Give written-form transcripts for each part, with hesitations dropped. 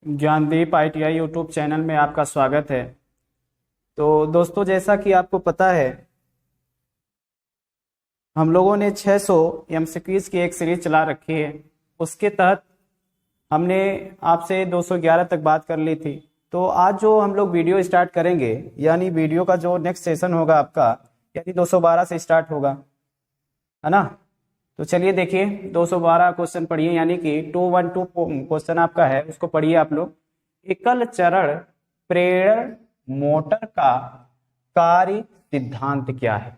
Gyandeep ITI YouTube channel में आपका स्वागत है। तो दोस्तों, जैसा कि आपको पता है, हम लोगों ने 600 MCQs की एक सीरीज चला रखी है। उसके तहत हमने आपसे 211 तक बात कर ली थी। तो आज जो हम लोग वीडियो स्टार्ट करेंगे, यानी वीडियो का जो नेक्स्ट सेशन होगा आपका, यानी 212 से स्टार्ट होगा, है ना। तो चलिए देखिए, 212 क्वेश्चन पढ़िए, यानी कि 212 क्वेश्चन आपका है, उसको पढ़िए आप लोग। एकल चरण प्रेरण मोटर का कार्य सिद्धांत क्या है?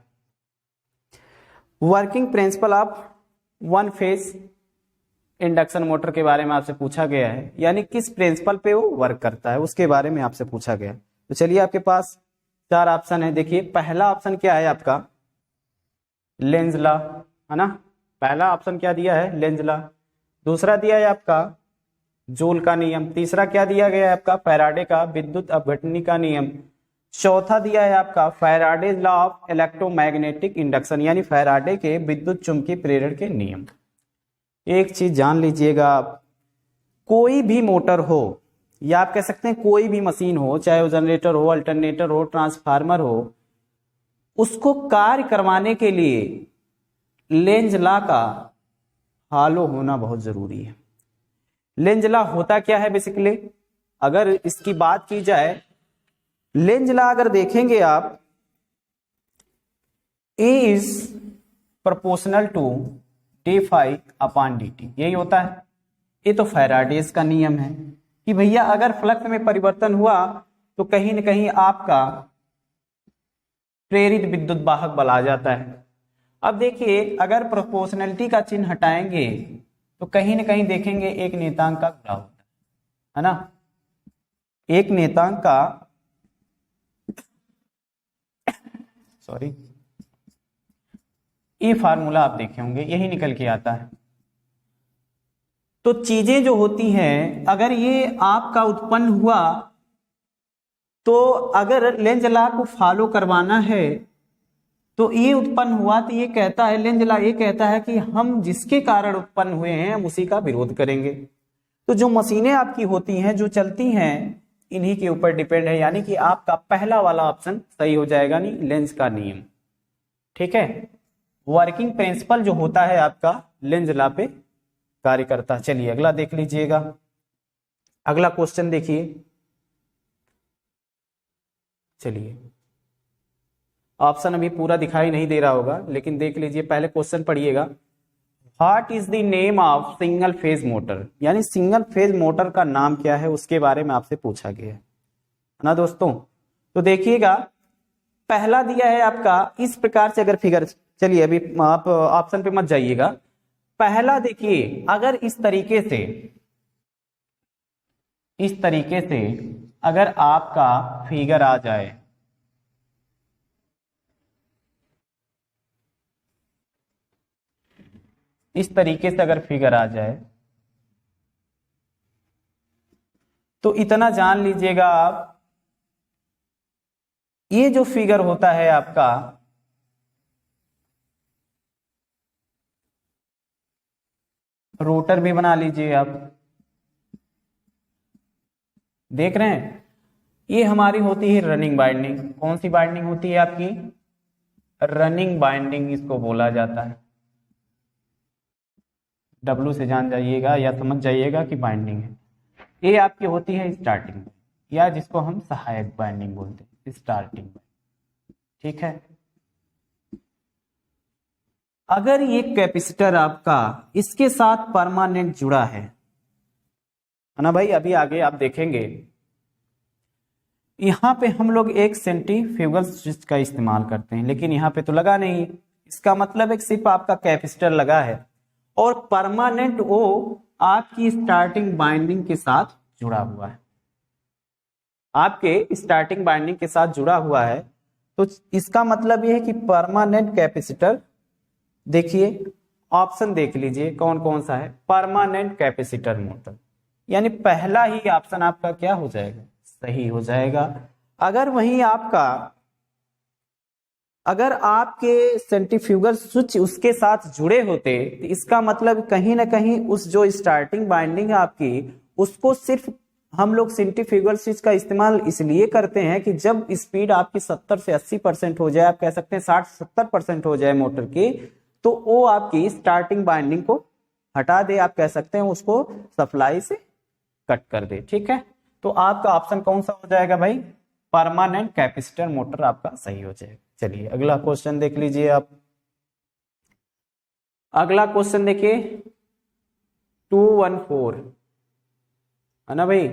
Working principle of one phase induction motor के बारे में आपसे पूछा गया है, यानी किस प्रिंसिपल पे वो वर्क करता है उसके बारे में आपसे पूछा गया है। तो चलिए, आपके पास 4 ऑप्शन है। देखिए, पहला ऑप्शन क्या है आपका? लेंज लॉ, है ना। पहला ऑप्शन क्या दिया है? Lenz law. दूसरा दिया है आपका जूल का नियम। तीसरा क्या दिया गया है आपका? फैराडे का विद्युत अपघटनी का नियम। चौथा दिया है आपका Faraday law of electromagnetic induction, यानी फैराडे के विद्युत चुंबकीय प्रेरण के नियम। एक चीज जान लीजिएगा आप, कोई भी मोटर हो, या आप कह सकते हैं कोई भी मशीन हो, चाहे वो जनरेटर हो, अल्टरनेटर हो, ट्रांसफार्मर हो, उसको कार्य करवाने के लिए लेंज लॉ का फॉलो होना बहुत जरूरी है। लेंज लॉ होता क्या है बेसिकली? अगर इसकी बात की जाए, लेंज लॉ अगर देखेंगे आप, E is proportional to d∅/dt, यही होता है। ये तो फैराडेज का नियम है कि भैया अगर फ्लक्स में परिवर्तन हुआ तो कहीं न कहीं आपका प्रेरित विद्युत वाहक बल आ जाता है। अब देखिए, अगर प्रोपोर्शनलिटी का चिन्ह हटाएंगे तो कहीं न कहीं देखेंगे एक नेतांक का गुणा होता है ना। एक नेतांक का ये फार्मूला आप देखे होंगे, यही निकल के आता है। तो चीजें जो होती हैं, अगर ये आपका उत्पन्न हुआ, तो अगर लेंज लॉ को फॉलो करवाना है तो ये उत्पन्न हुआ, तो ये कहता है, लेंज लॉ ये कहता है कि हम जिसके कारण उत्पन्न हुए हैं हम उसी का विरोध करेंगे। तो जो मशीनें आपकी होती हैं, जो चलती हैं, इन्हीं के ऊपर डिपेंड है, यानी कि आपका पहला वाला ऑप्शन सही हो जाएगा, नहीं लेंज का नियम। ठीक है, वर्किंग प्रिंसिपल जो होता है आपका लेंज लॉ पे कार्य करता है। चलिए अगला देख लीजिएगा। अगला क्वेश्चन देखिए, चलिए ऑप्शन अभी पूरा दिखाई नहीं दे रहा होगा, लेकिन देख लीजिए, पहले क्वेश्चन पढ़िएगा। What is the name of single phase motor, यानी सिंगल फेज मोटर का नाम क्या है, उसके बारे में आपसे पूछा गया है ना दोस्तों। तो देखिएगा, पहला दिया है आपका इस प्रकार से, अगर फिगर, चलिए अभी आप ऑप्शन पे मत जाइएगा। पहला देखिए, अगर इस तरीके से अगर आपका फिगर आ जाए, इस तरीके से अगर फिगर आ जाए, तो इतना जान लीजिएगा आप, ये जो फिगर होता है आपका, रोटर भी बना लीजिए आप, देख रहे हैं, ये हमारी होती है रनिंग बाइंडिंग। कौन सी बाइंडिंग होती है आपकी? रनिंग बाइंडिंग इसको बोला जाता है। W से जान जाइएगा या समझ जाइएगा कि बाइंडिंग है। ये आपकी होती है स्टार्टिंग, या जिसको हम सहायक बाइंडिंग बोलते हैं, स्टार्टिंग। ठीक है, अगर ये कैपेसिटर आपका इसके साथ परमानेंट जुड़ा है ना भाई, अभी आगे आप देखेंगे, यहां पे हम लोग एक सेंट्रीफ्यूगल स्विच का इस्तेमाल करते हैं, लेकिन यहां पे तो लगा नहीं। इसका मतलब है सिर्फ आपका कैपेसिटर लगा है और परमानेंट वो आपकी स्टार्टिंग बाइंडिंग के साथ जुड़ा हुआ है, आपके स्टार्टिंग बाइंडिंग के साथ जुड़ा हुआ है। तो इसका मतलब यह है कि परमानेंट कैपेसिटर, देखिए ऑप्शन देख लीजिए कौन कौन सा है। परमानेंट कैपेसिटर मोटर, यानी पहला ही ऑप्शन आपका क्या हो जाएगा? सही हो जाएगा। अगर वहीं आपका, अगर आपके सेंट्रीफ्यूगल स्विच उसके साथ जुड़े होते, तो इसका मतलब कहीं ना कहीं उस जो स्टार्टिंग बाइंडिंग है आपकी, उसको सिर्फ हम लोग सेंट्रीफ्यूगल स्विच का इस्तेमाल इसलिए करते हैं कि जब स्पीड आपकी 70 से 80% हो जाए, आप कह सकते हैं 60-70% हो जाए मोटर की, तो वो आपकी स्टार्टिंग बाइंडिंग को हटा दे, आप कह सकते हैं उसको सप्लाई से कट कर दे। ठीक है, तो आपका ऑप्शन कौन सा हो जाएगा भाई? परमानेंट कैपेसिटर मोटर आपका सही हो जाएगा। चलिए अगला क्वेश्चन देख लीजिए आप। अगला क्वेश्चन देखिए 214 है ना भाई,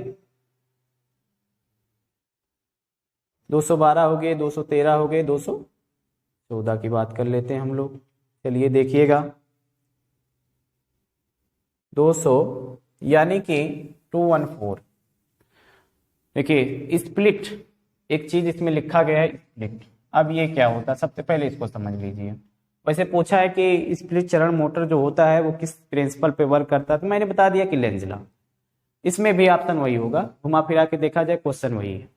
212 हो गए, 213 हो गए, 214 की बात कर लेते हैं हम लोग। चलिए देखिएगा 200 यानी कि 214। देखिए स्प्लिट, एक चीज इसमें लिखा गया है स्प्लिट। अब ये क्या होता है, सबसे पहले इसको समझ लीजिए। वैसे पूछा है कि स्प्लिट चरण मोटर जो होता है वो किस प्रिंसिपल पे वर्क करता है, तो मैंने बता दिया कि लेंज लॉ। इसमें भी ऑप्शन वही होगा, घुमा फिरा के देखा जाए क्वेश्चन वही है,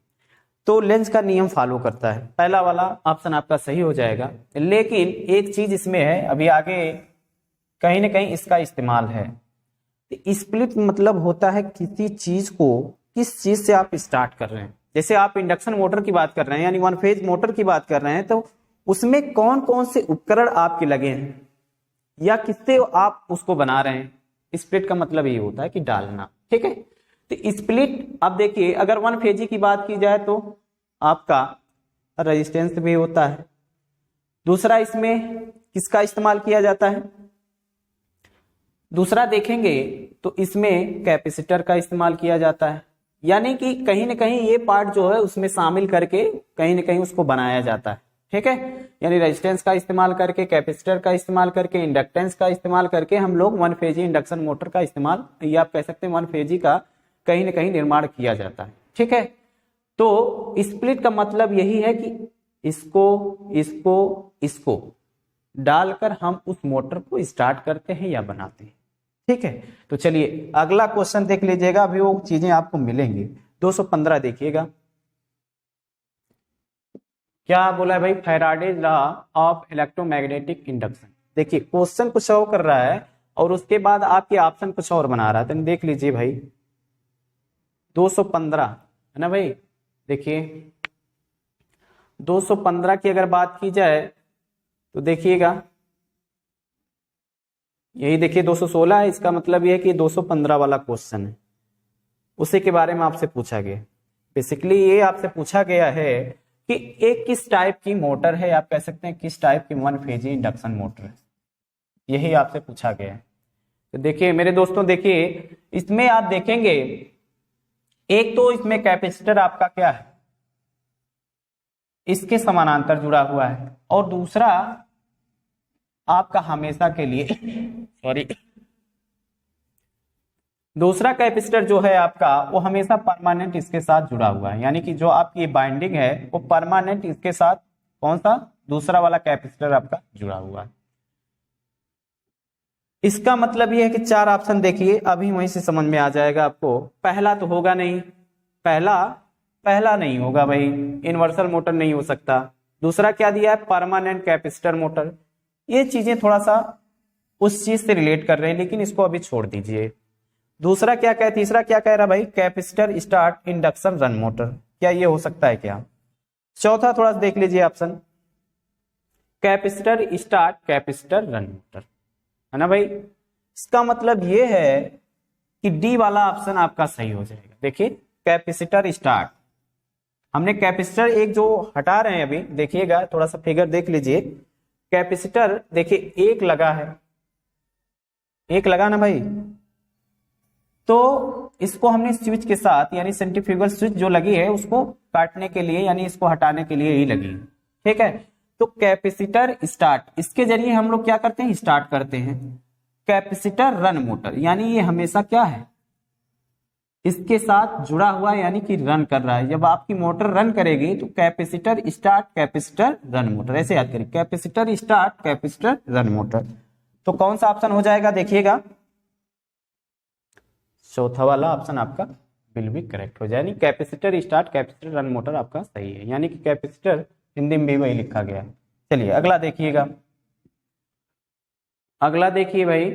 तो लेंज का नियम फॉलो करता है। पहला वाला ऑप्शन आपका सही हो जाएगा। लेकिन एक चीज इसमें है, अभी आगे कहीं ना कहीं इसका इस्तेमाल है। स्प्लिट मतलब होता है किसी चीज को किस चीज से आप स्टार्ट कर रहे हैं। जैसे आप इंडक्शन मोटर की बात कर रहे हैं, यानी वन फेज मोटर की बात कर रहे हैं, तो उसमें कौन कौन से उपकरण आपके लगे हैं या किससे आप उसको बना रहे हैं। स्प्लिट का मतलब ये होता है कि डालना। ठीक है, तो स्प्लिट अब देखिए अगर वन फेजी की बात की जाए तो आपका रेजिस्टेंस भी होता है। दूसरा इसमें किसका इस्तेमाल किया जाता है, दूसरा देखेंगे तो इसमें कैपेसिटर का इस्तेमाल किया जाता है। यानी कि कहीं ना कहीं ये पार्ट जो है उसमें शामिल करके कहीं ना कहीं उसको बनाया जाता है। ठीक है, यानी रेजिस्टेंस का इस्तेमाल करके, कैपेसिटर का इस्तेमाल करके, इंडक्टेंस का इस्तेमाल करके हम लोग वन फेजी इंडक्शन मोटर का इस्तेमाल, या आप कह सकते हैं वन फेजी का कहीं ना कहीं निर्माण किया जाता है। ठीक है, तो स्प्लिट का मतलब यही है कि इसको इसको इसको डालकर हम उस मोटर को स्टार्ट करते हैं या बनाते हैं। ठीक है, तो चलिए अगला क्वेश्चन देख लीजिएगा, अभी वो चीजें आपको मिलेंगी। 215 देखिएगा क्या बोला है भाई, Faraday's law of electromagnetic induction. देखिए क्वेश्चन कुछ और कर रहा है और उसके बाद आपके ऑप्शन कुछ और बना रहा है, तो देख लीजिए भाई 215 है ना भाई। देखिए 215 की अगर बात की जाए तो देखिएगा यही देखिए 216 है, इसका मतलब यह है कि 215 वाला क्वेश्चन है, उसी के बारे में आपसे पूछा गया। बेसिकली ये आपसे पूछा गया है कि एक किस टाइप की मोटर है, आप कह सकते हैं किस टाइप की वन फेजी इंडक्शन मोटर है, यही आपसे पूछा गया है। तो देखिए मेरे दोस्तों, देखिए इसमें आप देखेंगे एक तो इसमें कैपेसिटर आपका क्या है, इसके समानांतर जुड़ा हुआ है, और दूसरा आपका हमेशा के लिए सॉरी दूसरा कैपेसिटर जो है आपका वो हमेशा परमानेंट इसके साथ जुड़ा हुआ है। यानी कि जो आपकी बाइंडिंग है वो परमानेंट इसके साथ कौन सा दूसरा वाला कैपेसिटर आपका जुड़ा हुआ है। इसका मतलब ये है कि चार ऑप्शन देखिए, अभी वहीं से समझ में आ जाएगा आपको। पहला तो होगा नहीं, पहला नहीं होगा भाई, यूनिवर्सल मोटर नहीं हो सकता। दूसरा क्या दिया है, परमानेंट कैपेसिटर मोटर। ये चीजें थोड़ा सा उस चीज से रिलेट कर रहे हैं, लेकिन इसको अभी छोड़ दीजिए। दूसरा क्या कहे, तीसरा क्या कह रहा भाई, capacitor start induction run motor, क्या ये हो सकता है क्या। चौथा थोड़ा सा देख लीजिए option, capacitor start capacitor run motor, है ना भाई। इसका मतलब ये है कि डी वाला ऑप्शन आपका सही हो जाएगा। देखिए कैपेसिटर स्टार्ट, हमने कैपेसिटर एक जो हटा रहे हैं अभी, देखिएगा थोड़ा सा फिगर देख लीजिए। कैपेसिटर देखिए एक लगा है, एक लगा ना भाई, तो इसको हमने स्विच के साथ यानी सेंट्रीफ्यूगल स्विच जो लगी है उसको काटने के लिए यानी इसको हटाने के लिए ही लगी है। ठीक है, तो कैपेसिटर स्टार्ट, इसके जरिए हम लोग क्या करते हैं, स्टार्ट करते हैं। कैपेसिटर रन मोटर, यानी ये हमेशा क्या है, इसके साथ जुड़ा हुआ है, यानी कि रन कर रहा है। जब आपकी मोटर रन करेगी तो capacitor start capacitor run motor, ऐसे याद करिए, capacitor start capacitor run motor. तो कौन सा ऑप्शन हो जाएगा, देखिएगा चौथा वाला ऑप्शन आपका बिल भी करेक्ट हो जाए, यानी capacitor start capacitor run motor आपका सही है, यानी कि कैपेसिटर हिंदी में भी वही लिखा गया है। चलिए अगला देखिएगा, अगला देखिए भाई,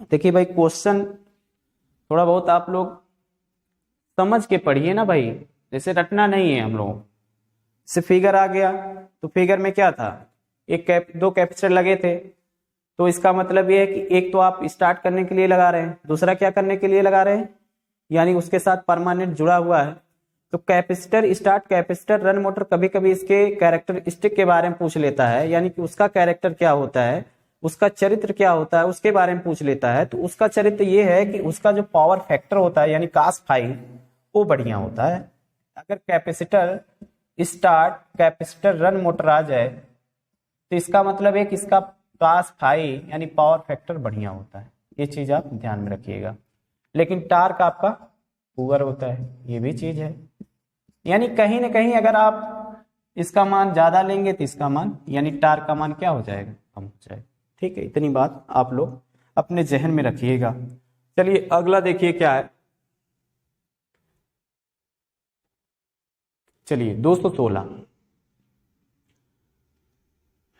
देखिए भाई क्वेश्चन थोड़ा बहुत आप लोग समझ के पढ़िए ना भाई, जैसे रटना नहीं है हम लोग से। फिगर आ गया तो फिगर में क्या था, दो कैपेसिटर लगे थे, तो इसका मतलब ये है कि एक तो आप स्टार्ट करने के लिए लगा रहे हैं, दूसरा क्या करने के लिए लगा रहे हैं, यानी उसके साथ परमानेंट जुड़ा हुआ है। तो capacitor start, capacitor run motor कभी कभी इसके कैरेक्टरिस्टिक के बारे में पूछ लेता है, यानी कि उसका कैरेक्टर क्या होता है, उसका चरित्र क्या होता है, उसके बारे में पूछ लेता है। तो उसका चरित्र ये है कि उसका जो पावर फैक्टर होता है यानी cos फाई वो बढ़िया होता है। अगर capacitor start capacitor run motor आ जाए तो इसका मतलब है कि इसका cos फाई यानी पावर फैक्टर बढ़िया होता है। ये चीज आप ध्यान में रखिएगा। लेकिन टार्क आपका पुअर होता है, ये भी चीज है। यानी कहीं ना कहीं अगर आप इसका मान ज्यादा लेंगे तो इसका मान यानी टार्क का मान क्या हो जाएगा, कम हो जाएगा। ठीक है, इतनी बात आप लोग अपने जहन में रखिएगा। चलिए अगला देखिए क्या है। चलिए 216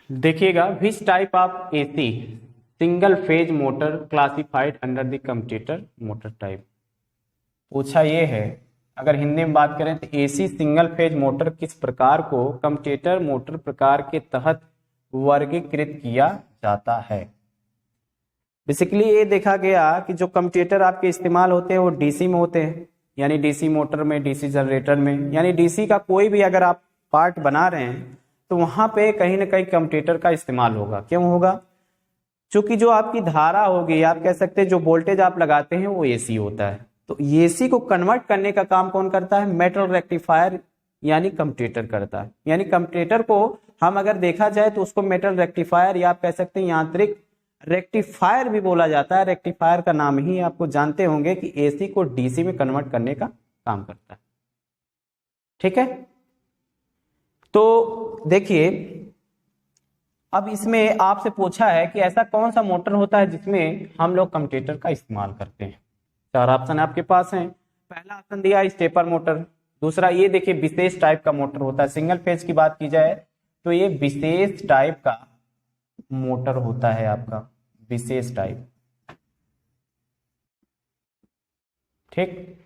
देखिएगा, which type of AC single phase motor classified under the commutator motor type. पूछा ये है, अगर हिंदी में बात करें तो एसी सिंगल फेज मोटर किस प्रकार को कम्यूटेटर मोटर प्रकार के तहत वर्गीकृत किया जाता है। बेसिकली ये देखा गया कि जो कम्यूटेटर आपके इस्तेमाल होते हैं वो डीसी में होते हैं, यानी डीसी मोटर में, डीसी जनरेटर में, यानी डीसी का कोई भी अगर आप पार्ट बना रहे हैं तो वहां पे कहीं ना कहीं कम्यूटेटर का इस्तेमाल होगा। क्यों होगा, क्योंकि जो आपकी धारा होगी, आप कह सकते हैं जो वोल्टेज आप लगाते हैं वो एसी होता है। तो एसी को कन्वर्ट करने का काम कौन करता है, मेटल रेक्टिफायर यानी कम्यूटेटर करता है। यानी कम्यूटेटर को हम अगर देखा जाए तो उसको मेटल रेक्टिफायर या आप कह सकते हैं यांत्रिक रेक्टिफायर भी बोला जाता है। रेक्टिफायर का नाम ही आपको जानते होंगे कि एसी को डीसी में कन्वर्ट करने का काम करता है। ठीक है, तो देखिए अब इसमें आपसे पूछा है कि ऐसा कौन सा मोटर होता है जिसमें हम लोग कम्यूटेटर का इस्तेमाल करते हैं। चार ऑप्शन आपके पास हैं। पहला ऑप्शन दिया है स्टेपर मोटर, दूसरा ये देखिए विशेष टाइप का मोटर होता है। सिंगल फेज की बात की जाए तो ये विशेष टाइप का मोटर होता है आपका, विशेष टाइप। ठीक,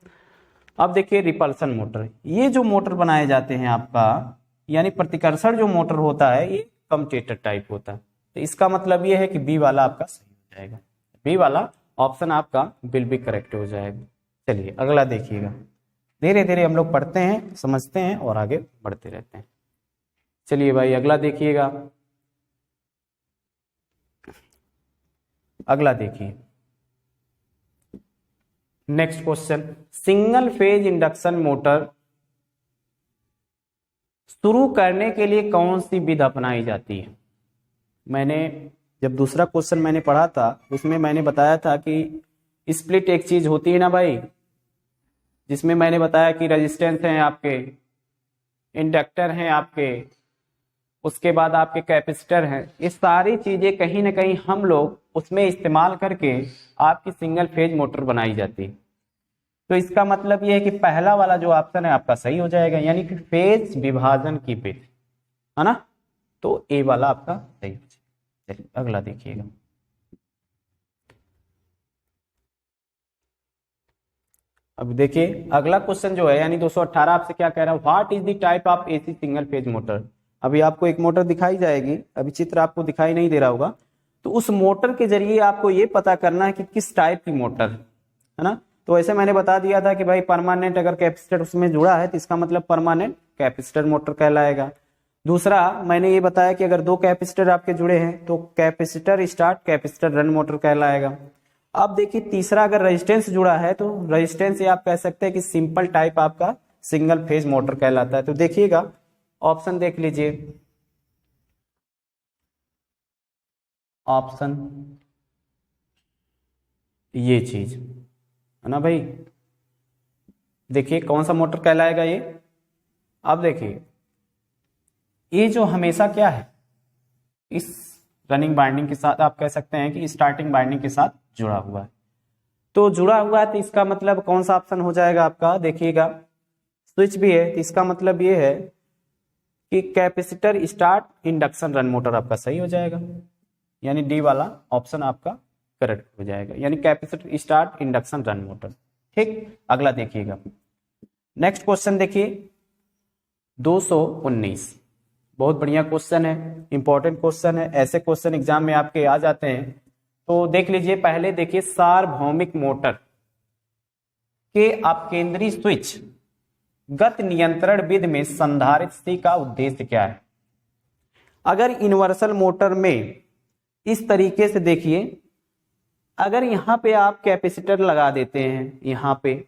अब देखिए रिपल्सन मोटर, ये जो मोटर बनाए जाते हैं आपका यानी प्रतिकर्षण जो मोटर होता है ये कम्यूटेटर टाइप होता है। तो इसका मतलब ये है कि बी वाला आपका सही हो जाएगा, बी वाला ऑप्शन आपका बिल भी करेक्ट हो जाएगा। चलिए अगला देखिएगा, धीरे धीरे हम लोग पढ़ते हैं, समझते हैं और आगे बढ़ते रहते हैं। चलिए भाई अगला देखिएगा, अगला देखिए next question, single phase induction motor शुरू करने के लिए कौन सी विधि अपनाई जाती है। मैंने जब दूसरा क्वेश्चन मैंने पढ़ा था उसमें मैंने बताया था कि स्प्लिट एक चीज होती है ना भाई, जिसमें मैंने बताया कि रेजिस्टेंस हैं आपके, इंडक्टर हैं आपके, उसके बाद आपके कैपेसिटर हैं। ये सारी चीजें कहीं ना कहीं हम लोग उसमें इस्तेमाल करके आपकी सिंगल फेज मोटर बनाई जाती है। तो इसका मतलब ये है कि पहला वाला जो ऑप्शन है आपका सही हो जाएगा, यानी कि फेज विभाजन की विधि, है ना। तो ए वाला आपका सही हो जाएगा। चलिए अगला देखिएगा, अब देखिए अगला क्वेश्चन जो है यानी 218 आपसे क्या कह रहा है, what is the type of AC single phase motor. अभी आपको एक मोटर दिखाई जाएगी, अभी चित्र आपको दिखाई नहीं दे रहा होगा, तो उस मोटर के जरिए आपको ये पता करना है कि किस टाइप की मोटर है ना। तो ऐसे मैंने बता दिया था कि भाई परमानेंट अगर कैपेसिटर उसमें जुड़ा है तो इसका मतलब परमानेंट कैपेसिटर मोटर कहलाएगा। दूसरा मैंने ये बताया कि अगर दो कैपेसिटर आपके जुड़े हैं तो capacitor start capacitor run motor कहलाएगा। अब देखिए तीसरा अगर रेजिस्टेंस जुड़ा है तो रेजिस्टेंस आप कह सकते हैं कि सिंपल टाइप आपका सिंगल फेज मोटर कहलाता है। तो देखिएगा ऑप्शन देख लीजिए, ऑप्शन ये चीज है ना भाई, देखिए कौन सा मोटर कहलाएगा ये। अब देखिए ये जो हमेशा क्या है इस रनिंग बाइंडिंग के साथ आप कह सकते हैं कि स्टार्टिंग बाइंडिंग के साथ जुड़ा हुआ है। तो जुड़ा हुआ है तो इसका मतलब कौन सा ऑप्शन हो जाएगा आपका, देखिएगा स्विच भी है तो इसका मतलब ये है कि capacitor start induction run motor आपका सही हो जाएगा, यानी डी वाला ऑप्शन आपका करेक्ट हो जाएगा, यानी capacitor start induction run motor. ठीक, अगला देखिएगा, नेक्स्ट क्वेश्चन देखिए 219। बहुत बढ़िया क्वेश्चन है, इंपॉर्टेंट क्वेश्चन है, ऐसे क्वेश्चन एग्जाम में आपके आ जाते हैं। तो देख लीजिए, पहले देखिए सार्वभौमिक मोटर के अपकेंद्री स्विच गति नियंत्रण विधि में संधारित्र का उद्देश्य क्या है। अगर यूनिवर्सल मोटर में इस तरीके से देखिए, अगर यहां पे आप कैपेसिटर लगा देते हैं यहां पे,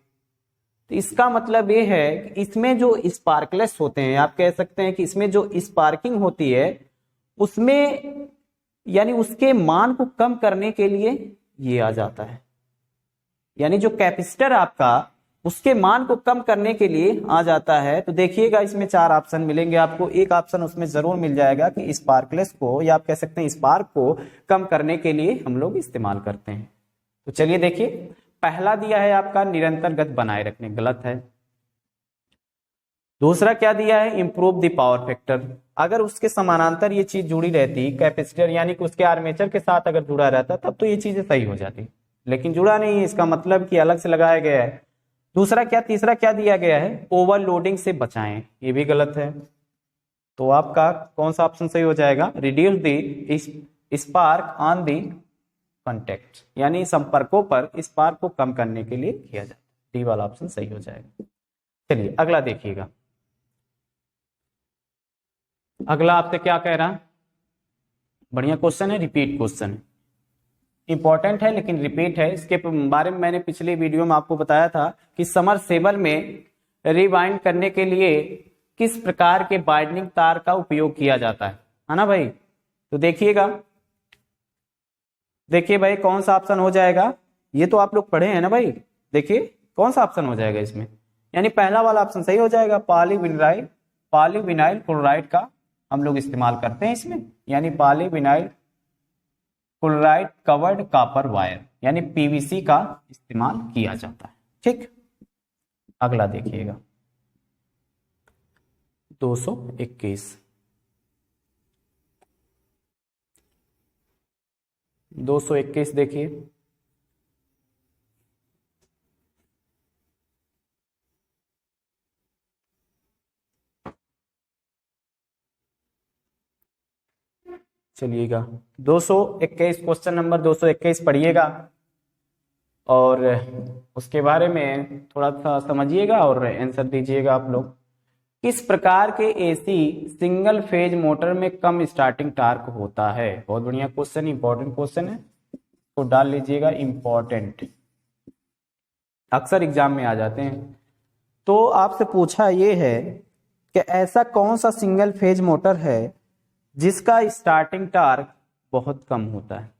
तो इसका मतलब ये है कि इसमें जो स्पार्कलेस होते हैं, आप कह सकते हैं कि इसमें जो स्पार्किंग होती है उसमें, यानी उसके मान को कम करने के लिए ये आ जाता है, यानी जो कैपेसिटर आपका उसके मान को कम करने के लिए आ जाता है। तो देखिएगा, इसमें 4 ऑप्शन मिलेंगे आपको, एक ऑप्शन उसमें जरूर मिल जाएगा कि स्पार्कलेस को, या आप कह सकते हैं स्पार्क को कम करने के लिए हम लोग इस्तेमाल करते हैं। तो चलिए देखिए, पहला दिया है आपका निरंतर गति बनाए रखने, गलत है। दूसरा क्या दिया है, इंप्रूव द पावर फैक्टर। अगर उसके समानांतर ये चीज जुड़ी रहती कैपेसिटर, यानी कि उसके आर्मेचर के साथ अगर जुड़ा रहता तब तो ये चीजें सही हो जाती, लेकिन जुड़ा नहीं है, इसका मतलब कि अलग से लगाया गया है। दूसरा क्या, तीसरा क्या दिया गया है, ओवरलोडिंग से बचाएं, ये भी गलत है। तो आपका कौन सा ऑप्शन सही हो जाएगा, reduce the spark on the contact, यानी संपर्कों पर स्पार्क को कम करने के लिए किया जाता है। डी वाला ऑप्शन सही हो जाएगा। चलिए अगला देखिएगा, अगला आपसे क्या कह रहा है, बढ़िया क्वेश्चन है, रिपीट क्वेश्चन है, इंपॉर्टेंट है लेकिन रिपीट है। इसके बारे में मैंने पिछले वीडियो में आपको बताया था कि समरसेबल में रिवाइंड करने के लिए किस प्रकार के बाइंडिंग तार का उपयोग किया जाता है ना भाई। तो देखिएगा, देखिए भाई कौन सा ऑप्शन हो जाएगा, ये तो आप लोग पढ़े हैं ना भाई, देखिए कौन सा ऑप्शन हो जाएगा इसमें, यानी पहला वाला ऑप्शन सही हो जाएगा, पॉलीविनाइल क्लोराइड का हम लोग इस्तेमाल करते हैं इसमें, यानी polyvinyl chloride covered copper wire, यानी पीवीसी का इस्तेमाल किया जाता है। ठीक, अगला देखिएगा 221 देखिए, चलिएगा 221 क्वेश्चन नंबर 221 पढ़िएगा और उसके बारे में थोड़ा सा समझिएगा और आंसर दीजिएगा आप लोग। किस प्रकार के एसी सिंगल फेज मोटर में कम स्टार्टिंग टार्क होता है। बहुत बढ़िया क्वेश्चन, इंपॉर्टेंट क्वेश्चन है, तो डाल लीजिएगा इंपॉर्टेंट, अक्सर एग्जाम में आ जाते हैं। तो आपसे पूछा ये है कि ऐसा कौन सा सिंगल फेज मोटर है जिसका स्टार्टिंग टार्क बहुत कम होता है।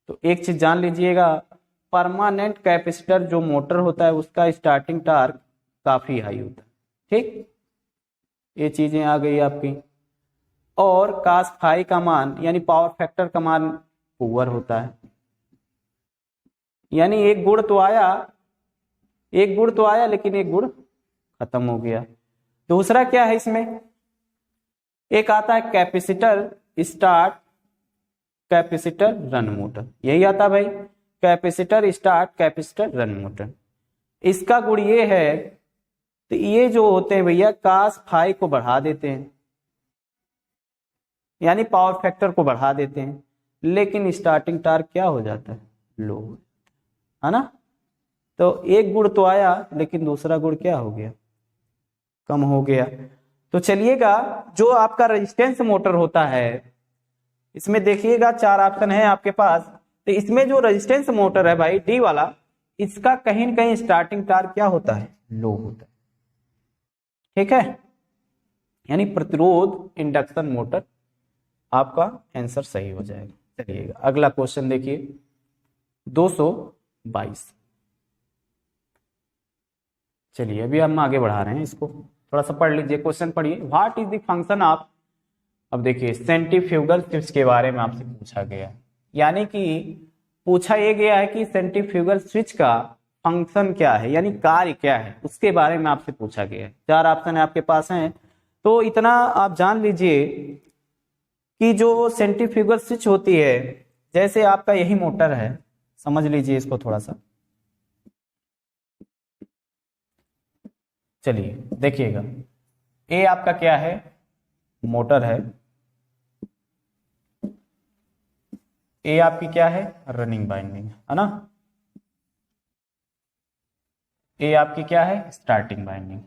तो एक चीज जान लीजिएगा, परमानेंट कैपेसिटर जो मोटर होता है उसका स्टार्टिंग टार्क काफी हाई होता है। ठीक, ये चीजें आ गई आपकी। और कास फाई का मान, यानी पावर फैक्टर का मान पुअर होता है, यानी एक गुण तो आया लेकिन एक गुण खत्म हो गया। दूसरा क्या है इसमें, एक आता है capacitor start capacitor run motor, यही आता भाई, capacitor start capacitor run motor. इसका गुण ये है, तो ये जो होते हैं भैया कास फाई को बढ़ा देते हैं, यानी पावर फैक्टर को बढ़ा देते हैं, लेकिन स्टार्टिंग टार्क क्या हो जाता है, लो, है ना। तो एक गुण तो आया लेकिन दूसरा गुण क्या हो गया, कम हो गया। तो चलिएगा, जो आपका रेजिस्टेंस मोटर होता है, इसमें देखिएगा 4 ऑप्शन है आपके पास, तो इसमें जो रेजिस्टेंस मोटर है भाई डी वाला, इसका कहीं न कहीं स्टार्टिंग टार्क क्या होता है, लो होता है। ठीक है, यानी प्रतिरोध इंडक्शन मोटर, आपका आंसर सही हो जाएगा। चलिएगा अगला क्वेश्चन देखिए 222। चलिए अभी हम आगे बढ़ा रहे हैं इसको, थोड़ा सा पढ़ लीजिए, क्वेश्चन पढ़िए। What is the function of, अब देखिए सेंट्रीफ्यूगल स्विच के बारे में आपसे पूछा गया है, यानी कि पूछा यह गया है कि सेंट्रीफ्यूगल स्विच का फंक्शन क्या है, यानी कार्य क्या है, उसके बारे में आपसे पूछा गया है। 4 ऑप्शन आपके पास हैं, तो इतना आप जान लीजिए कि जो सेंट्रीफ्यूगल स्विच होती है जैसे आपका यही मोटर है, समझ लीजिए इसको थोड़ा सा। चलिए देखिएगा, ए आपका क्या है, मोटर है। ए आपकी क्या है, रनिंग बाइंडिंग, है ना। ए आपकी क्या है, स्टार्टिंग बाइंडिंग।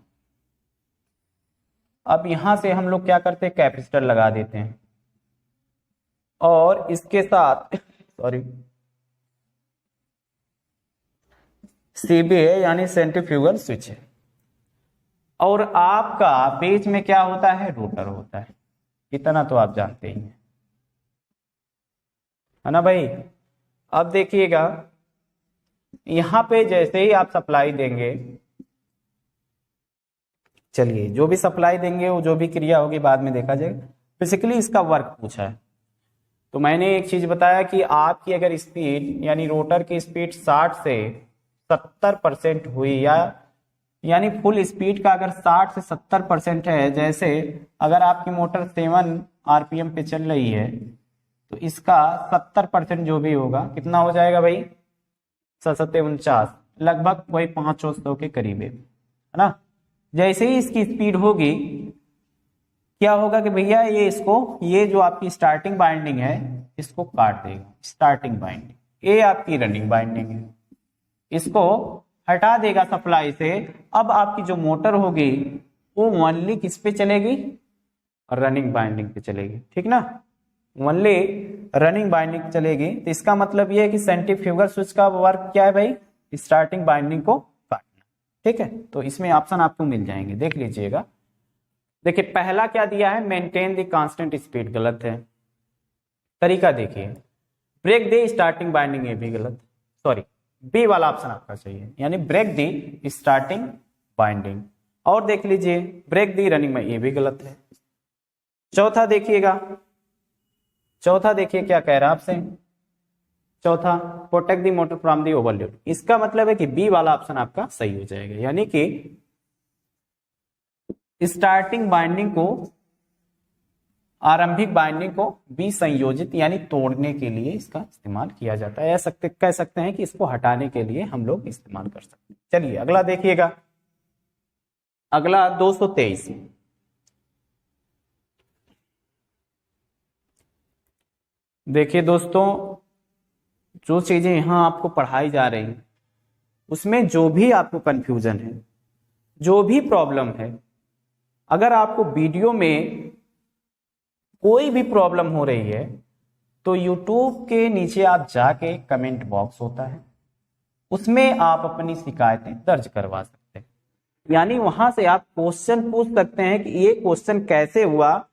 अब यहां से हम लोग क्या करते हैं, कैपेसिटर लगा देते हैं और इसके साथ सॉरी सीबी है, यानी सेंट्रीफ्यूगल स्विच है। और आपका बीच में क्या होता है, रोटर होता है। इतना तो आप जानते ही हैं, है ना भाई। अब देखिएगा, यहां पे जैसे ही आप सप्लाई देंगे, चलिए जो भी सप्लाई देंगे वो जो भी क्रिया होगी बाद में देखा जाएगा, बेसिकली इसका वर्क पूछा है। तो मैंने एक चीज बताया कि आपकी अगर स्पीड यानी रोटर की स्पीड 60 से 70% हुई, या यानी फुल स्पीड का अगर 60 से 70% है, जैसे अगर आपकी मोटर 7 आरपीएम पे चल रही है तो इसका 70% जो भी होगा कितना हो जाएगा भाई, 749, लगभग वही 500 के करीब है ना। जैसे ही इसकी स्पीड होगी क्या होगा कि भैया ये जो आपकी स्टार्टिंग बाइंडिंग है इसको काट देगा, स्टार्टिंग बाइंडिंग। ये आपकी रनिंग बाइंडिंग है, इसको हटा देगा सप्लाई से। अब आपकी जो मोटर होगी वो ओनली किस पे चलेगी, रनिंग बाइंडिंग पे चलेगी, ठीक ना, ओनली रनिंग बाइंडिंग पे चलेगी। तो इसका मतलब ये है कि सेंट्रीफ्यूगल स्विच का वर्क क्या है भाई, स्टार्टिंग बाइंडिंग को काटना, ठीक है। तो इसमें ऑप्शन आपको मिल जाएंगे, देख लीजिएगा। देखिए पहला क्या दिया है, मेंटेन द कांस्टेंट स्पीड, गलत है। तरीका देखिए, ब्रेक द स्टार्टिंग बाइंडिंग, ये भी गलत, सॉरी बी वाला ऑप्शन आपका चाहिए, यानी ब्रेक द स्टार्टिंग बाइंडिंग। और देख लीजिए ब्रेक द रनिंग में, ये भी गलत है। चौथा देखिएगा, चौथा देखिए क्या कह रहा है आपसे, चौथा protect the motor from the overload. इसका मतलब है कि बी वाला ऑप्शन आपका सही हो जाएगा, यानी कि स्टार्टिंग बाइंडिंग को, आरंभिक बाइंडिंग को विसंयोजित यानी तोड़ने के लिए इसका इस्तेमाल किया जाता है, कह सकते हैं कि इसको हटाने के लिए हम लोग इस्तेमाल कर सकते हैं। चलिए अगला देखिएगा, अगला 223। देखिए दोस्तों, जो चीजें यहां आपको पढ़ाई जा रही हैं उसमें जो भी आपको कंफ्यूजन है, जो भी प्रॉब्लम है, अगर आपको वीडियो में कोई भी प्रॉब्लम हो रही है तो YouTube के नीचे आप जाके कमेंट बॉक्स होता है, उसमें आप अपनी शिकायतें दर्ज करवा सकते हैं। यानी वहां से आप क्वेश्चन पूछ सकते हैं कि ये क्वेश्चन कैसे हुआ,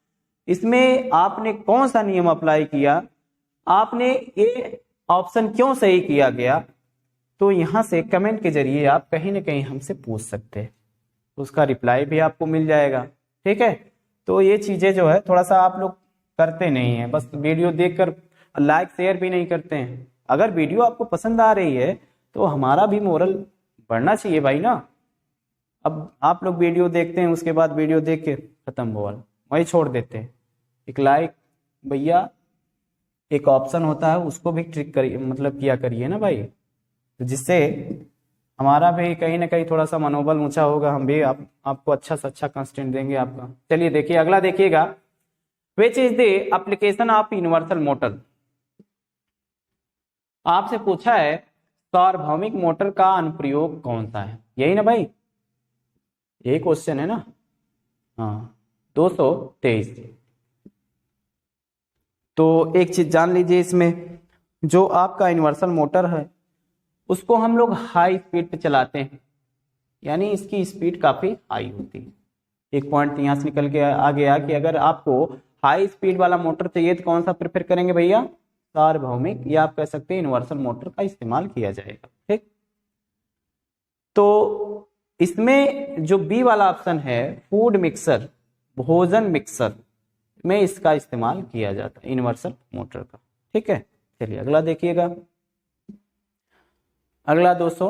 इसमें आपने कौन सा नियम अप्लाई किया, आपने ये ऑप्शन क्यों सही किया गया। तो यहां से कमेंट के जरिए आप कहीं ना कहीं हमसे पूछ सकते हैं, उसका रिप्लाई भी आपको मिल जाएगा, ठीक है। तो ये चीजें जो है थोड़ा सा आप लोग करते नहीं है, बस वीडियो देखकर लाइक शेयर भी नहीं करते हैं। अगर वीडियो आपको पसंद आ रही है तो हमारा भी मोरल बढ़ना चाहिए भाई ना। अब आप लोग वीडियो देखते हैं, उसके बाद वीडियो देख के खत्म बोल वही छोड़ देते हैं। एक लाइक भैया, एक ऑप्शन होता है उसको भी ट्रिक करिए, मतलब किया करिए ना भाई, तो जिससे हमारा भी कहीं ना कहीं थोड़ा सा मनोबल ऊंचा होगा, हम भी आपको अच्छा से अच्छा कंटेंट देंगे आपका। चलिए देखिए अगला देखिएगा, which is the application of universal motor. आपसे पूछा है सार्वभौमिक मोटर का अनुप्रयोग कौन सा है, यही ना भाई, यही क्वेश्चन है ना। हाँ 223। तो एक चीज जान लीजिए, इसमें जो आपका यूनिवर्सल मोटर है उसको हम लोग हाई स्पीड पे चलाते हैं, यानी इसकी स्पीड काफी हाई होती है। एक पॉइंट यहां से निकल के आ गया कि अगर आपको हाई स्पीड वाला मोटर चाहिए तो कौन सा प्रेफर करेंगे भैया, सार्वभौमिक, या आप कह सकते हैं यूनिवर्सल मोटर का इस्तेमाल किया जाएगा, ठीक। तो इसमें जो बी वाला ऑप्शन है, फूड मिक्सर, भोजन मिक्सर में इसका इस्तेमाल किया जाता है यूनिवर्सल मोटर का, ठीक है। चलिए अगला देखिएगा, अगला 200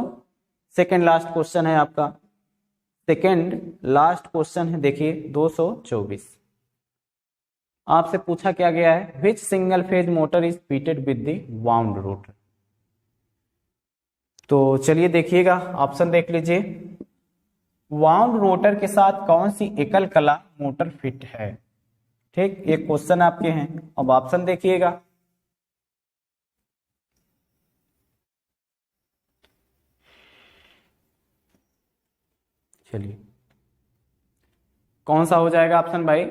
सेकेंड लास्ट क्वेश्चन है आपका, सेकेंड लास्ट क्वेश्चन है, देखिए 224। आपसे पूछा क्या गया है, विच single phase motor is fitted with the wound rotor. तो चलिए देखिएगा, ऑप्शन देख लीजिए, वाउंड रोटर के साथ कौन सी एकल कला मोटर फिट है। ठीक, ये क्वेश्चन आपके हैं। अब ऑप्शन देखिएगा, चलिए कौन सा हो जाएगा ऑप्शन भाई,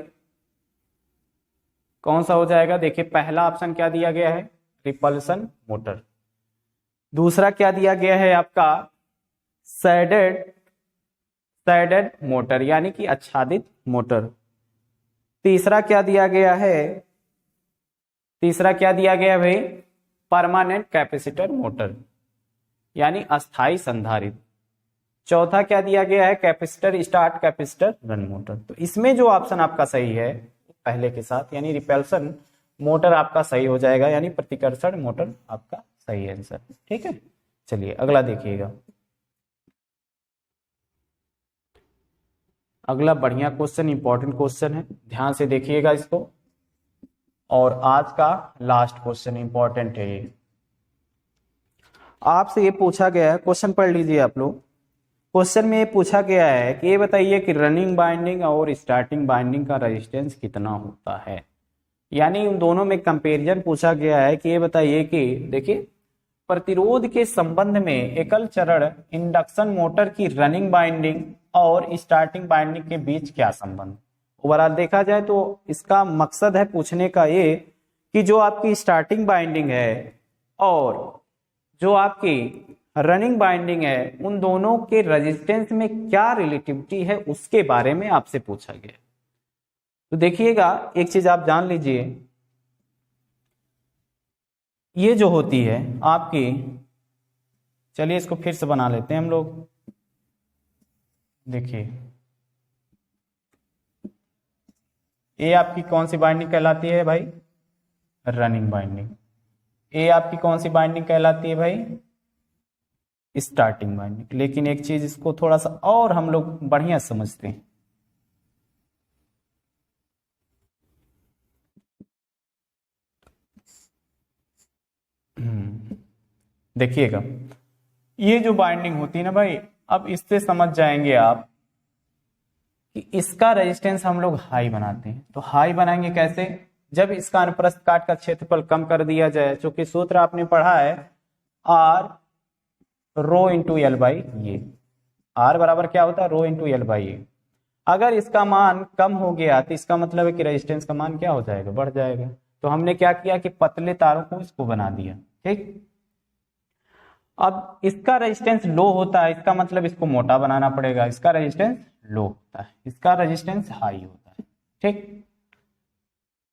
कौन सा हो जाएगा। देखिए पहला ऑप्शन क्या दिया गया है, रिपल्सन मोटर। दूसरा क्या दिया गया है आपका, सैडेड मोटर यानी कि आच्छादित मोटर। तीसरा क्या दिया गया है, तीसरा क्या दिया गया भाई, परमानेंट कैपेसिटर मोटर यानी अस्थाई संधारित्र। चौथा क्या दिया गया है, capacitor start capacitor run motor. तो इसमें जो ऑप्शन आपका सही है पहले के साथ यानी रिपल्सन मोटर आपका सही हो जाएगा, यानी प्रतिकर्षण मोटर आपका सही आंसर। ठीक है, चलिए अगला देखिएगा। अगला बढ़िया क्वेश्चन, इंपॉर्टेंट क्वेश्चन है, ध्यान से देखिएगा इसको। और आज का लास्ट क्वेश्चन इंपॉर्टेंट है ये। आपसे ये पूछा गया है, क्वेश्चन पढ़ लीजिए आप लोग। क्वेश्चन में ये पूछा गया है कि ये बताइए कि रनिंग बाइंडिंग और स्टार्टिंग बाइंडिंग का रेजिस्टेंस कितना होता है। यानी उन दोनों में कंपैरिजन पूछा गया है कि ये बताइए कि देखिए प्रतिरोध के संबंध में एकल चरण इंडक्शन मोटर की रनिंग बाइंडिंग और स्टार्टिंग बाइंडिंग के बीच क्या संबंध। ओवरऑल देखा जाए तो इसका मकसद है पूछने का ये कि जो आपकी स्टार्टिंग बाइंडिंग है और जो आपकी रनिंग बाइंडिंग है उन दोनों के रेजिस्टेंस में क्या रिलेटिविटी है उसके बारे में आपसे पूछा गया। तो देखिएगा एक चीज आप जान लीजिए, ये जो होती है आपकी, चलिए इसको फिर से बना लेते हैं हम लोग। देखिए ये आपकी कौन सी बाइंडिंग कहलाती है भाई, रनिंग बाइंडिंग। ये आपकी कौन सी बाइंडिंग कहलाती है भाई, स्टार्टिंग बाइंडिंग। लेकिन एक चीज इसको थोड़ा सा और हम लोग बढ़िया समझते हैं। देखिएगा ये जो बाइंडिंग होती है ना भाई, अब इससे समझ जाएंगे आप कि इसका रेजिस्टेंस हम लोग हाई बनाते हैं। तो हाई बनाएंगे कैसे, जब इसका अनुप्रस्थ काट का क्षेत्रफल कम कर दिया जाए, क्योंकि सूत्र आपने पढ़ा है R rho into L by A. R बराबर क्या होता है, rho into L by A. अगर इसका मान कम हो गया तो इसका मतलब है कि रेजिस्टेंस का मान क्या हो जाएगा, बढ़ जाएगा। तो हमने क्या किया कि पतले तारों को इसको बना दिया। ठीक, अब इसका रेजिस्टेंस लो होता है, इसका मतलब इसको मोटा बनाना पड़ेगा। इसका रेजिस्टेंस लो होता है, इसका रेजिस्टेंस हाई होता है। ठीक,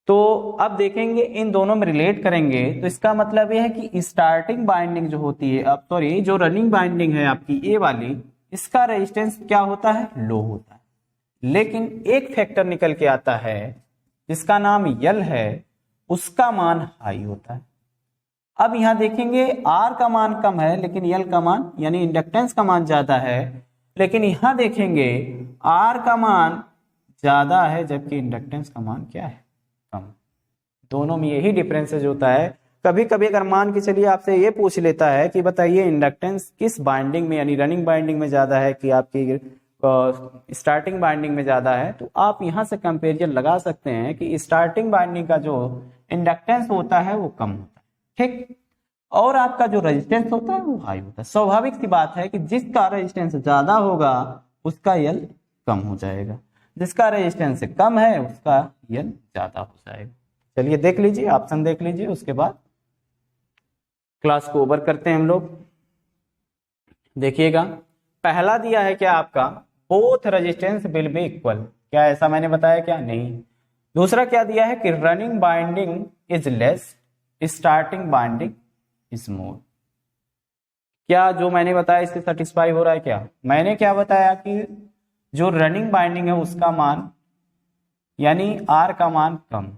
तो अब देखेंगे इन दोनों में रिलेट करेंगे तो इसका मतलब यह है कि स्टार्टिंग बाइंडिंग जो होती है, अब सॉरी जो रनिंग बाइंडिंग है आपकी ए वाली, इसका रेजिस्टेंस क्या होता है, लो होता है। लेकिन एक फैक्टर निकल के आता है जिसका नाम यल है, उसका मान हाई होता है। अब यहां देखेंगे आर का मान कम है लेकिन यल का मान यानी इंडक्टेंस का मान ज्यादा है, लेकिन यहां देखेंगे आर का मान ज्यादा है जबकि इंडक्टेंस का मान क्या है, कम। दोनों में यही डिफरेंसेज होता है। कभी कभी अगर मान के चलिए आपसे ये पूछ लेता है कि बताइए इंडक्टेंस किस बाइंडिंग में यानी रनिंग बाइंडिंग में ज्यादा है कि आपकी स्टार्टिंग बाइंडिंग में ज्यादा है, तो आप यहां से कंपेरिजन लगा सकते हैं कि स्टार्टिंग बाइंडिंग का जो इंडक्टेंस होता है वो कम होता है। ठीक, और आपका जो रेजिस्टेंस होता है वो हाई होता है। स्वाभाविक सी बात है कि जिसका रेजिस्टेंस ज्यादा होगा उसका यल कम हो जाएगा, जिसका रेजिस्टेंस कम है उसका यल ज्यादा हो जाएगा। चलिए देख लीजिए, ऑप्शन देख लीजिए, उसके बाद क्लास को ओवर करते हैं हम लोग। देखिएगा पहला दिया है क्या आपका, both resistance will be equal. क्या ऐसा मैंने बताया क्या, नहीं। दूसरा क्या दिया है कि running binding is less, starting binding is more. क्या जो मैंने बताया इससे सेटिस्फाई हो रहा है क्या। मैंने क्या बताया कि जो रनिंग बाइंडिंग है उसका मान यानी आर का मान कम।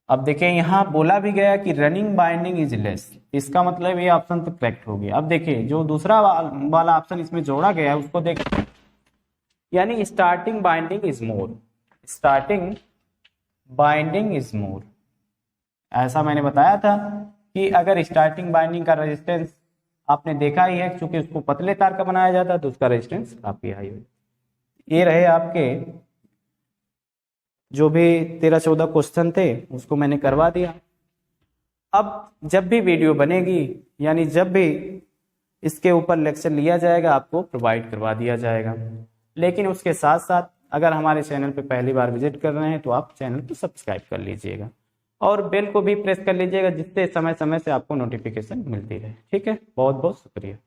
अब देखिए यहां बोला भी गया कि रनिंग बाइंडिंग इज लेस, इसका मतलब ये ऑप्शन तो करेक्ट हो गया। अब देखिए जो दूसरा वाला ऑप्शन इसमें जोड़ा गया है उसको देखिए, यानी starting binding is more. Starting binding is more. ऐसा मैंने बताया था कि अगर स्टार्टिंग बाइंडिंग का रेजिस्टेंस आपने देखा ही है, क्योंकि उसको पतले तार का बनाया जाता है तो उसका रेजिस्टेंस काफी हाई हो। ये रहे आपके जो भी 13-14 क्वेश्चन थे उसको मैंने करवा दिया। अब जब भी वीडियो बनेगी यानी जब भी इसके ऊपर लेक्चर लिया जाएगा आपको प्रोवाइड करवा दिया जाएगा। लेकिन उसके साथ साथ अगर हमारे चैनल पे पहली बार विजिट कर रहे हैं तो आप चैनल को सब्सक्राइब कर लीजिएगा और बेल को भी प्रेस कर लीजिएगा, जिससे समय समय से आपको नोटिफिकेशन मिलती रहे। ठीक है, बहुत बहुत शुक्रिया।